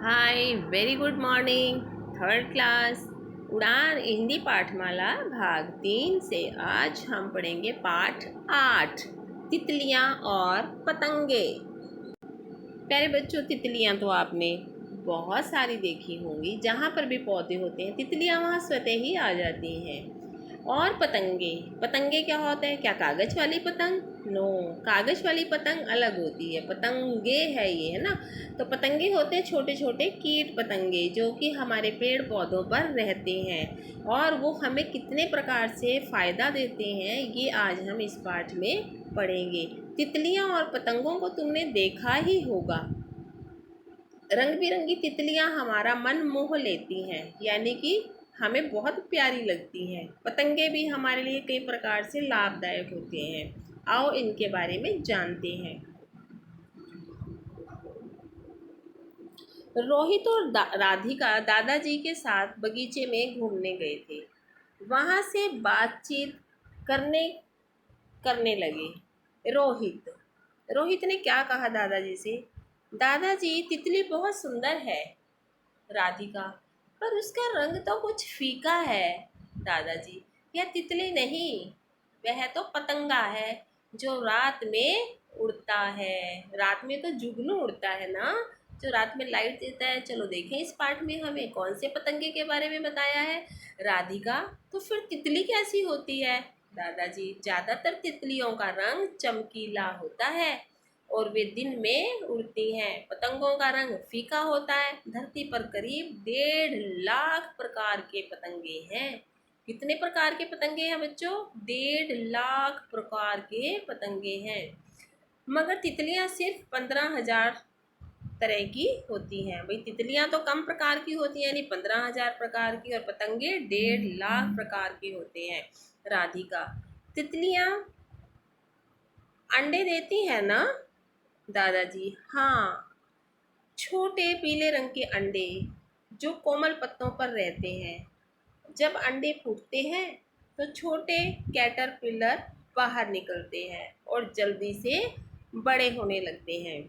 Hi very good morning. Third class उड़ान हिंदी पाठमाला भाग 3 से आज हम पढ़ेंगे पाठ 8 तितलियां और पतंगे। प्यारे बच्चों, तितलियां तो आपने बहुत सारी देखी होंगी। जहाँ पर भी पौधे होते हैं तितलियां वहाँ स्वतः ही आ जाती हैं। और पतंगे पतंगे क्या होता है? क्या कागज़ वाली पतंग? नो, कागज़ वाली पतंग अलग होती है, पतंगे है ये, है ना। तो पतंगे होते हैं छोटे छोटे कीट पतंगे जो कि हमारे पेड़ पौधों पर रहते हैं और वो हमें कितने प्रकार से फ़ायदा देते हैं ये आज हम इस पाठ में पढ़ेंगे। तितलियां और पतंगों को तुमने देखा ही होगा। रंग बिरंगी तितलियां हमारा मन मोह लेती हैं, यानी कि हमें बहुत प्यारी लगती हैं। पतंगे भी हमारे लिए कई प्रकार से लाभदायक होते हैं। आओ इनके बारे में जानते हैं। रोहित और राधिका दादाजी के साथ बगीचे में घूमने गए थे। वहाँ से बातचीत करने करने लगे। रोहित ने क्या कहा दादाजी से? दादाजी, तितली बहुत सुंदर है। राधिका, पर उसका रंग तो कुछ फीका है। दादाजी, यह तितली नहीं, वह तो पतंगा है जो रात में उड़ता है। रात में तो जुगनू उड़ता है ना, जो रात में लाइट देता है। चलो देखें इस पाठ में हमें कौन से पतंगे के बारे में बताया है। राधिका, तो फिर तितली कैसी होती है? दादाजी, ज्यादातर तितलियों का रंग चमकीला होता है और वे दिन में उड़ती हैं। पतंगों का रंग फीका होता है। धरती पर करीब 1.5 लाख प्रकार के पतंगे हैं। कितने प्रकार के पतंगे हैं बच्चों? 1.5 लाख प्रकार के पतंगे हैं। मगर तितलियां सिर्फ 15,000 तरह की होती हैं। भाई, तितलियां तो कम प्रकार की होती हैं, यानी 15,000 प्रकार की, और पतंगे 1.5 लाख प्रकार के होते हैं। राधिका, तितलियां अंडे देती हैं ना? दादाजी, हाँ, छोटे पीले रंग के अंडे जो कोमल पत्तों पर रहते हैं। जब अंडे फूटते हैं तो छोटे कैटरपिलर बाहर निकलते हैं और जल्दी से बड़े होने लगते हैं।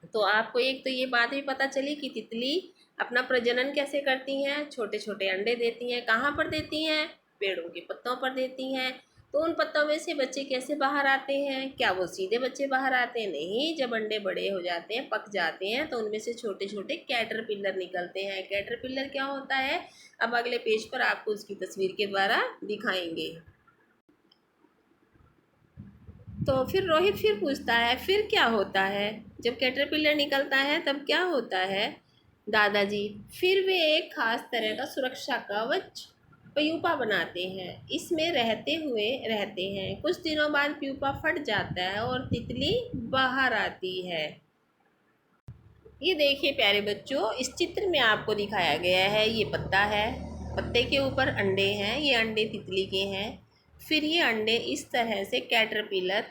तो आपको एक तो ये बात भी पता चली कि तितली अपना प्रजनन कैसे करती हैं। छोटे छोटे अंडे देती हैं। कहाँ पर देती हैं? पेड़ों के पत्तों पर देती हैं। तो उन पत्तों में से बच्चे कैसे बाहर आते हैं? क्या वो सीधे बच्चे बाहर आते हैं? नहीं, जब अंडे बड़े हो जाते हैं, पक जाते हैं, तो उनमें से छोटे छोटे कैटरपिलर निकलते हैं। कैटरपिलर क्या होता है, अब अगले पेज पर आपको उसकी तस्वीर के द्वारा दिखाएंगे। तो फिर रोहित फिर पूछता है, फिर क्या होता है जब कैटरपिलर निकलता है, तब क्या होता है? दादाजी, फिर वे एक खास तरह का सुरक्षा कवच प्यूपा बनाते हैं। इसमें रहते हैं। कुछ दिनों बाद प्यूपा फट जाता है और तितली बाहर आती है। ये देखिए प्यारे बच्चों, इस चित्र में आपको दिखाया गया है, ये पत्ता है, पत्ते के ऊपर अंडे हैं, ये अंडे तितली के हैं। फिर ये अंडे इस तरह से कैटरपिलर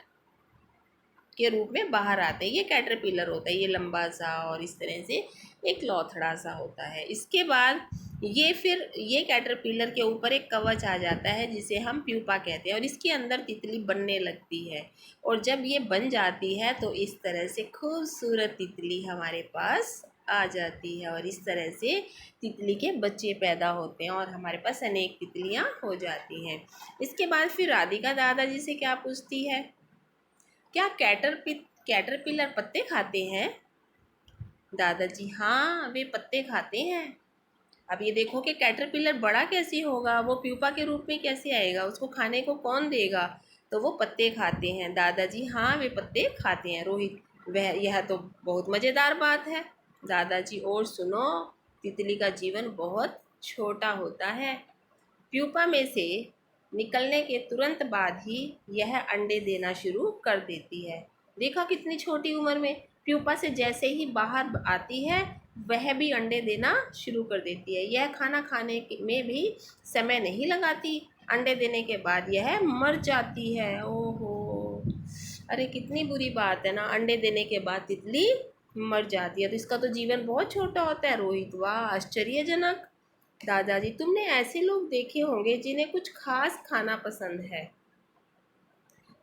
के रूप में बाहर आते हैं। ये कैटरपिलर होता है, ये लंबा सा और इस तरह से एक लौथड़ा सा होता है। इसके बाद ये कैटरपिलर के ऊपर एक कवच आ जाता है जिसे हम प्यूपा कहते हैं और इसके अंदर तितली बनने लगती है। और जब ये बन जाती है तो इस तरह से खूबसूरत तितली हमारे पास आ जाती है और इस तरह से तितली के बच्चे पैदा होते हैं और हमारे पास अनेक तितलियां हो जाती हैं। इसके बाद फिर राधिका दादाजी से क्या पूछती है? क्या कैटरपिलर पत्ते खाते हैं? दादाजी, हाँ, वे पत्ते खाते हैं। अब ये देखो कि कैटरपिलर बड़ा कैसे होगा, वो प्यूपा के रूप में कैसे आएगा, उसको खाने को कौन देगा? तो वो पत्ते खाते हैं। दादाजी, हाँ, वे पत्ते खाते हैं। रोहित, वह यह तो बहुत मज़ेदार बात है। दादाजी, और सुनो, तितली का जीवन बहुत छोटा होता है। प्यूपा में से निकलने के तुरंत बाद ही यह अंडे देना शुरू कर देती है। देखा कितनी छोटी उम्र में प्यूपा से जैसे ही बाहर आती है वह भी अंडे देना शुरू कर देती है। यह खाना खाने में भी समय नहीं लगाती। अंडे देने के बाद यह मर जाती है। ओहो, अरे कितनी बुरी बात है ना, अंडे देने के बाद तितली मर जाती है। तो इसका तो जीवन बहुत छोटा होता है। रोहित, वाह, आश्चर्यजनक। दादाजी, तुमने ऐसे लोग देखे होंगे जिन्हें कुछ खास खाना पसंद है।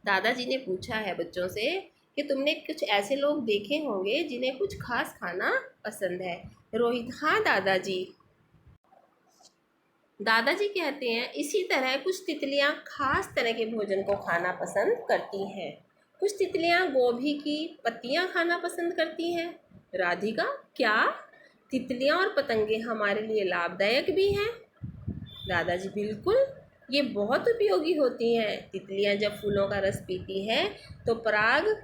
दादाजी ने पूछा है बच्चों से कि तुमने कुछ ऐसे लोग देखे होंगे जिन्हें कुछ खास खाना पसंद है। रोहित, हाँ दादाजी। दादाजी कहते हैं इसी तरह कुछ तितलियां खास तरह के भोजन को खाना पसंद करती हैं। कुछ तितलियां गोभी की पत्तियां खाना पसंद करती हैं। राधिका, क्या तितलियां और पतंगे हमारे लिए लाभदायक भी हैं? दादाजी, बिल्कुल, ये बहुत उपयोगी होती हैं। तितलियां जब फूलों का रस पीती हैं तो परागकण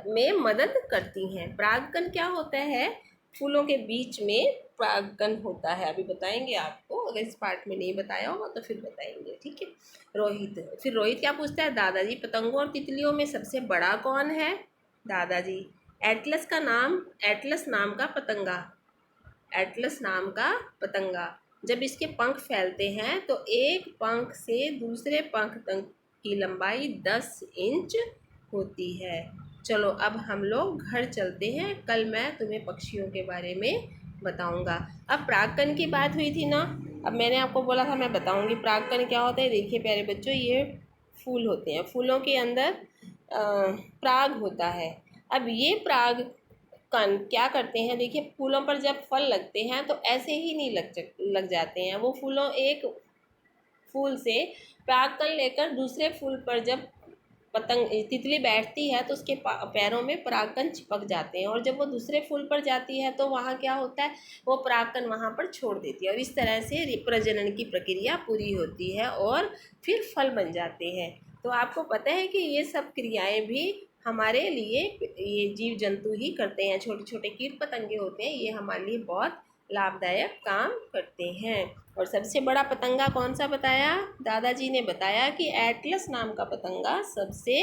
में मदद करती हैं। परागकण क्या होता है? फूलों के बीच में परागकण होता है। अभी बताएंगे आपको, अगर इस पार्ट में नहीं बताया होगा तो फिर बताएंगे, ठीक है। रोहित क्या पूछता है? दादाजी, पतंगों और तितलियों में सबसे बड़ा कौन है? दादाजी, एटलस नाम का पतंगा। एटलस नाम का पतंगा जब इसके पंख फैलते हैं तो एक पंख से दूसरे पंख तक की लंबाई 10 इंच होती है। चलो अब हम लोग घर चलते हैं, कल मैं तुम्हें पक्षियों के बारे में बताऊंगा। अब परागकण की बात हुई थी ना, अब मैंने आपको बोला था मैं बताऊंगी परागकण क्या होता है। देखिए प्यारे बच्चों, ये फूल होते हैं, फूलों के अंदर पराग होता है। अब ये पराग कण क्या करते हैं? देखिए फूलों पर जब फल लगते हैं तो ऐसे ही नहीं लग जाते हैं। वो एक फूल से परागकण लेकर दूसरे फूल पर जब तितली बैठती है तो उसके पैरों में परागकण चिपक जाते हैं, और जब वो दूसरे फूल पर जाती है तो वहाँ क्या होता है? वो परागकण वहाँ पर छोड़ देती है, और इस तरह से प्रजनन की प्रक्रिया पूरी होती है और फिर फल बन जाते हैं। तो आपको पता है कि ये सब क्रियाएं भी हमारे लिए ये जीव जंतु ही करते हैं। छोटे छोटे कीट पतंगे होते हैं, ये हमारे लिए बहुत लाभदायक काम करते हैं। और सबसे बड़ा पतंगा कौन सा बताया? दादाजी ने बताया कि एटलस नाम का पतंगा सबसे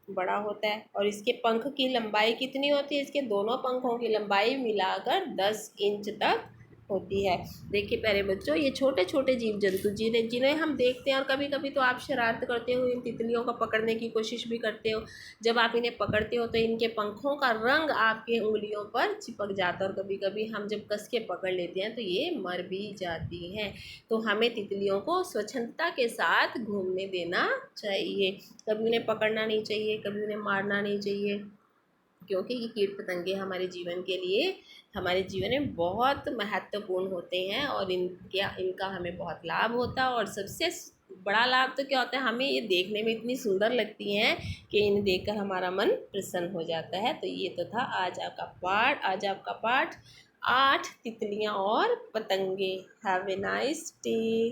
बड़ा होता है, और इसके पंख की लंबाई कितनी होती है? इसके दोनों पंखों की लंबाई मिलाकर 10 इंच तक होती है। देखिए प्यारे बच्चों, ये छोटे छोटे जीव जंतु जिन्हें हम देखते हैं, और कभी कभी तो आप शरारत करते हो, इन तितलियों को पकड़ने की कोशिश भी करते हो। जब आप इन्हें पकड़ते हो तो इनके पंखों का रंग आपके उंगलियों पर चिपक जाता है, और कभी कभी हम जब कस के पकड़ लेते हैं तो ये मर भी जाती हैं। तो हमें तितलियों को स्वच्छंदता के साथ घूमने देना चाहिए। कभी उन्हें पकड़ना नहीं चाहिए, कभी उन्हें मारना नहीं चाहिए, क्योंकि ये कीट पतंगे हमारे जीवन में बहुत महत्वपूर्ण होते हैं, और इनका हमें बहुत लाभ होता है। और सबसे बड़ा लाभ तो क्या होता है? हमें ये देखने में इतनी सुंदर लगती हैं कि इन्हें देखकर हमारा मन प्रसन्न हो जाता है। तो ये तो था आज आपका पाठ 8 तितलियाँ और पतंगे। Have a nice day.